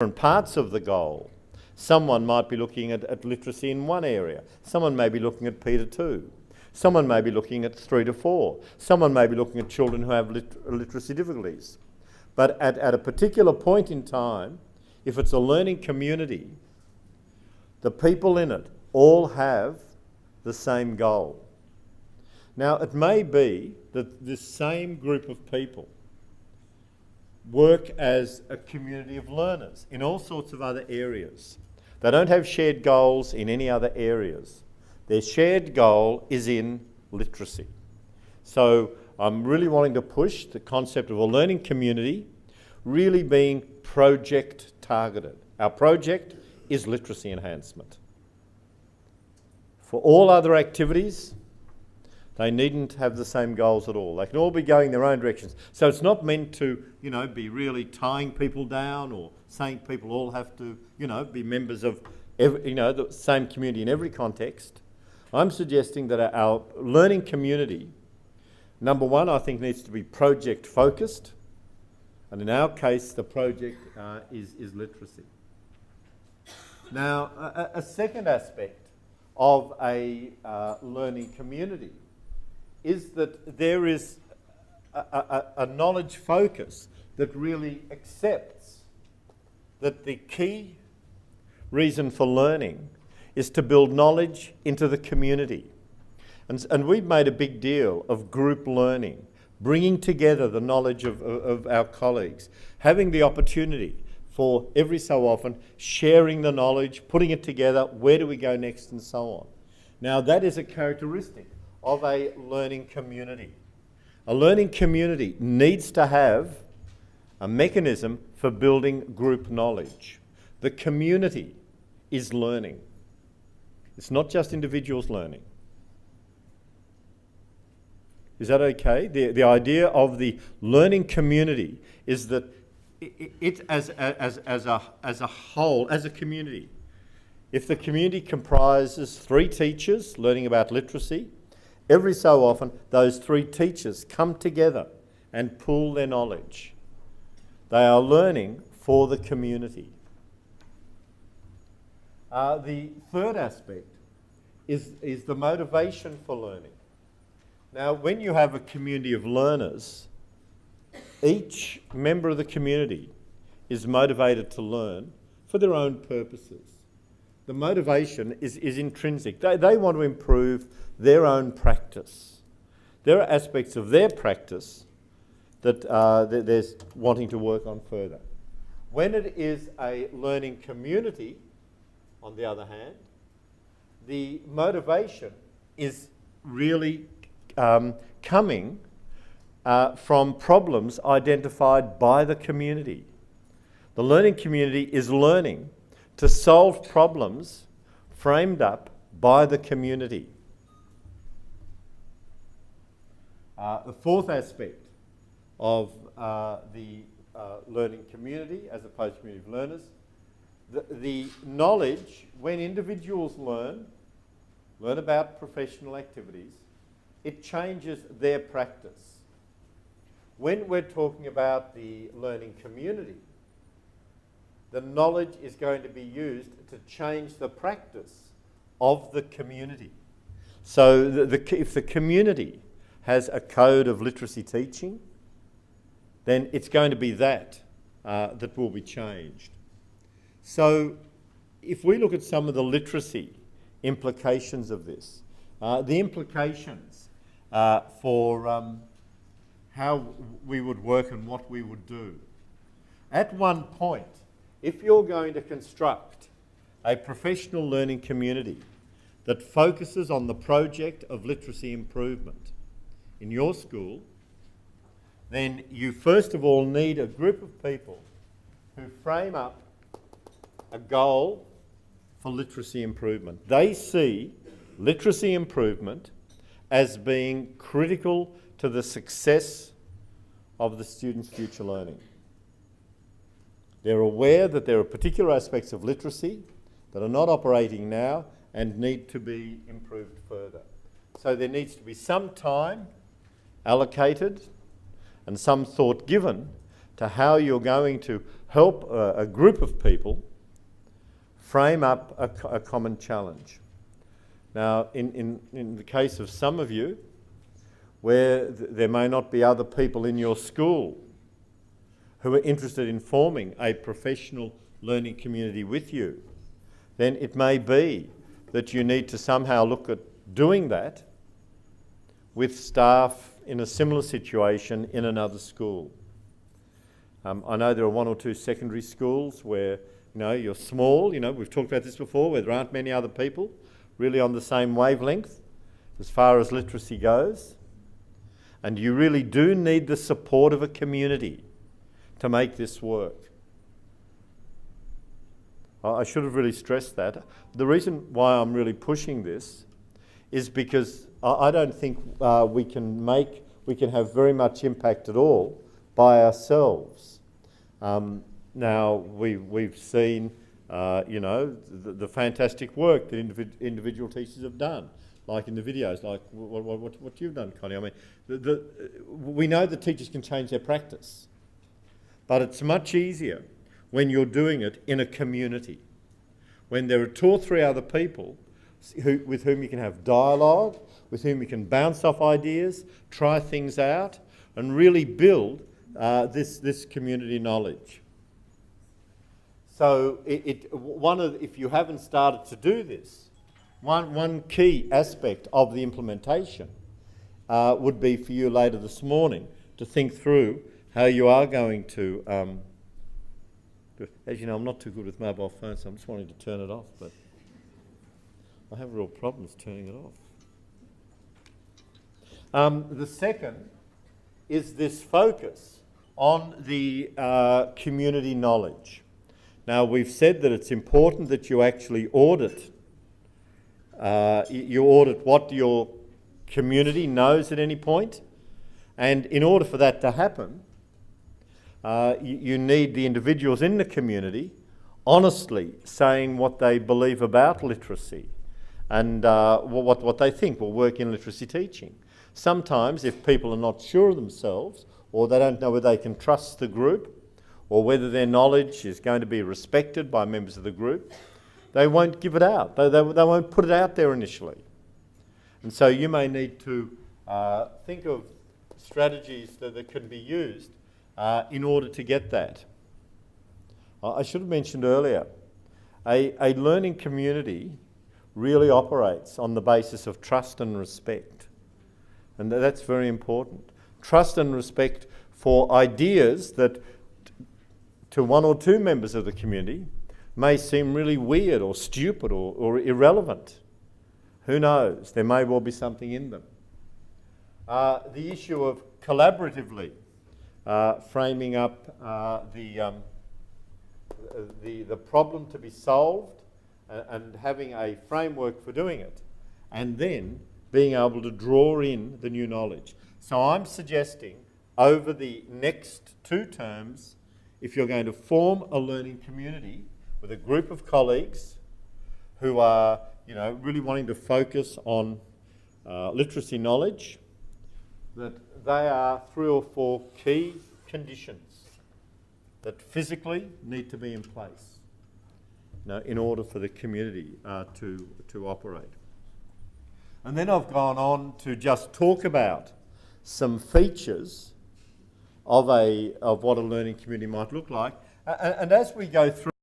different parts of the goal. Someone might be looking at literacy in one area. Someone may be looking at P to 2. Someone may be looking at 3 to 4. Someone may be looking at children who have literacy difficulties. But at a particular point in time, if it's a learning community, the people in it all have the same goal. Now, it may be that this same group of people work as a community of learners in all sorts of other areas. They don't have shared goals in any other areas. Their shared goal is in literacy. So I'm really wanting to push the concept of a learning community really being project targeted. Our project is literacy enhancement. For all other activities, they needn't have the same goals at all. They can all be going their own directions. So it's not meant to, be really tying people down or saying people all have to, be members of the same community in every context. I'm suggesting that our learning community, number one, I think needs to be project focused. And in our case, the project is literacy. Now, a second aspect of a learning community is that there is a knowledge focus that really accepts that the key reason for learning is to build knowledge into the community. And we've made a big deal of group learning, bringing together the knowledge of our colleagues, having the opportunity for every so often sharing the knowledge, putting it together, where do we go next and so on. Now that is a characteristic of a learning community. A learning community needs to have a mechanism for building group knowledge. The community is learning. It's not just individuals learning. Is that okay? The idea of the learning community is that it as a whole, as a community, if the community comprises 3 teachers learning about literacy, every so often those 3 teachers come together and pool their knowledge. They are learning for the community. The third aspect is the motivation for learning. Now, when you have a community of learners, each member of the community is motivated to learn for their own purposes. The motivation is intrinsic. They want to improve their own practice. There are aspects of their practice that they're wanting to work on further. When it is a learning community, on the other hand, the motivation is really coming from problems identified by the community. The learning community is learning to solve problems framed up by the community. The fourth aspect of the learning community, as opposed to community of learners, the knowledge, when individuals learn about professional activities, it changes their practice. When we're talking about the learning community, the knowledge is going to be used to change the practice of the community. So if the community has a code of literacy teaching, then it's going to be that will be changed. So if we look at some of the literacy implications of this, the implications for how we would work and what we would do. At one point, if you're going to construct a professional learning community that focuses on the project of literacy improvement in your school, then you first of all need a group of people who frame up a goal for literacy improvement. They see literacy improvement as being critical to the success of the students' future learning. They're aware that there are particular aspects of literacy that are not operating now and need to be improved further. So there needs to be some time allocated and some thought given to how you're going to help a group of people frame up a common challenge. Now, in the case of some of you, where there may not be other people in your school who are interested in forming a professional learning community with you, then it may be that you need to somehow look at doing that with staff in a similar situation in another school. I know there are one or two secondary schools where you're small, we've talked about this before, where there aren't many other people really on the same wavelength as far as literacy goes. And you really do need the support of a community to make this work. I should have really stressed that. The reason why I'm really pushing this is because I don't think we can have very much impact at all by ourselves. Now we've seen the fantastic work that individual teachers have done, like in the videos, like what you've done, Connie. I mean, we know that teachers can change their practice, but it's much easier when you're doing it in a community, when there are 2 or 3 other people with whom you can have dialogue, with whom you can bounce off ideas, try things out, and really build this community knowledge. So if you haven't started to do this, one key aspect of the implementation would be for you later this morning to think through how you are going to, as you know, I'm not too good with mobile phones, so I'm just wanting to turn it off, but I have real problems turning it off. The second is this focus on the community knowledge. Now, we've said that it's important that you actually audit. You audit what your community knows at any point, and in order for that to happen, you need the individuals in the community honestly saying what they believe about literacy and what they think will work in literacy teaching. Sometimes, if people are not sure of themselves, or they don't know whether they can trust the group, or whether their knowledge is going to be respected by members of the group, they won't give it out. They won't put it out there initially. And so you may need to think of strategies that can be used in order to get that. I should have mentioned earlier, a learning community really operates on the basis of trust and respect. And that's very important. Trust and respect for ideas that to 1 or 2 members of the community may seem really weird or stupid or irrelevant. Who knows? There may well be something in them. The issue of collaboratively framing up the problem to be solved and having a framework for doing it, and then being able to draw in the new knowledge. So I'm suggesting over the next 2 terms, if you're going to form a learning community with a group of colleagues who are, really wanting to focus on literacy knowledge, that they are 3 or 4 key conditions that physically need to be in place, in order for the community to operate. And then I've gone on to just talk about some features of what a learning community might look like. And as we go through